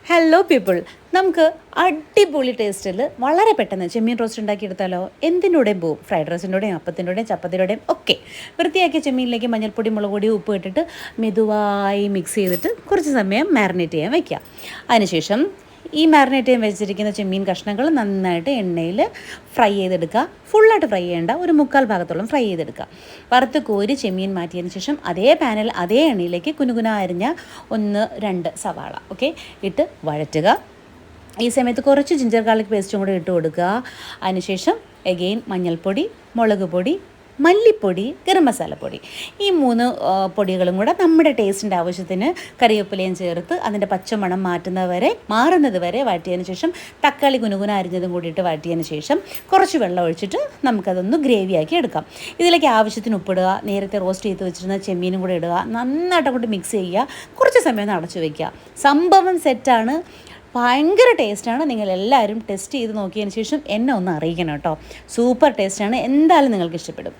Hello people, നമുക്ക് അടിപൊളി ടേസ്റ്റിൽ വളരെ പെട്ടെന്ന് ചെമ്മീൻ റോസ്റ്റ് ഉണ്ടാക്കിയെടുത്താലോ. എന്തിനൂടെയും പോവും, ഫ്രൈഡ് റൈസിൻ്റെയും അപ്പത്തിൻ്റെയും ചപ്പത്തിൻ്റെയും ഒക്കെ. വൃത്തിയാക്കിയ ചെമ്മീനിലേക്ക് മഞ്ഞൾപ്പൊടി, മുളക് പൊടി, ഉപ്പ് ഇട്ടിട്ട് മെതുവായി മിക്സ് ചെയ്തിട്ട് കുറച്ച് സമയം മാരിനേറ്റ് ചെയ്യാൻ വയ്ക്കുക. അതിനുശേഷം ഈ മാരിനേറ്റ് ചെയ്യാൻ വെച്ചിരിക്കുന്ന ചെമ്മീൻ കഷ്ണങ്ങൾ നന്നായിട്ട് എണ്ണയിൽ ഫ്രൈ ചെയ്തെടുക്കുക. ഫുള്ളായിട്ട് ഫ്രൈ ചെയ്യേണ്ട, ഒരു മുക്കാൽ ഭാഗത്തോളം ഫ്രൈ ചെയ്തെടുക്കുക. വറുത്ത് കോരി ചെമ്മീൻ മാറ്റിയതിന് ശേഷം അതേ പാനിൽ അതേ എണ്ണയിലേക്ക് കുനുകുന അരിഞ്ഞ 1-2 സവാള ഇട്ട് വഴറ്റുക. ഈ സമയത്ത് കുറച്ച് ജിഞ്ചർ ഗാർലിക് പേസ്റ്റും കൂടി ഇട്ട് കൊടുക്കുക. അതിനുശേഷം എഗെയിൻ മഞ്ഞൾപ്പൊടി, മുളക് പൊടി, മല്ലിപ്പൊടി, ഗരം മസാലപ്പൊടി, ഈ 3 പൊടികളും കൂടെ നമ്മുടെ ടേസ്റ്റിൻ്റെ ആവശ്യത്തിന് കറിവേപ്പിലയും ചേർത്ത് അതിൻ്റെ പച്ചമണം മാറുന്നത് വരെ വഴറ്റിയതിന് ശേഷം തക്കാളി കുനുകുന അരിഞ്ഞതും കൂടിയിട്ട് വഴറ്റിയതിന് ശേഷം കുറച്ച് വെള്ളം ഒഴിച്ചിട്ട് നമുക്കതൊന്ന് ഗ്രേവിയാക്കി എടുക്കാം. ഇതിലേക്ക് ആവശ്യത്തിന് ഉപ്പിടുക, നേരത്തെ റോസ്റ്റ് ചെയ്ത് വെച്ചിരുന്ന ചെമ്മീനും കൂടെ ഇടുക, നന്നായിട്ട് അങ്ങോട്ട് മിക്സ് ചെയ്യുക, കുറച്ച് സമയം അടച്ചു വയ്ക്കുക. സംഭവം സെറ്റാണ്, ഭയങ്കര ടേസ്റ്റാണ്. നിങ്ങളെല്ലാവരും ടെസ്റ്റ് ചെയ്ത് നോക്കിയതിന് ശേഷം എന്നെ ഒന്ന് അറിയിക്കണം കേട്ടോ. സൂപ്പർ ടേസ്റ്റാണ്, എന്തായാലും നിങ്ങൾക്ക് ഇഷ്ടപ്പെടും.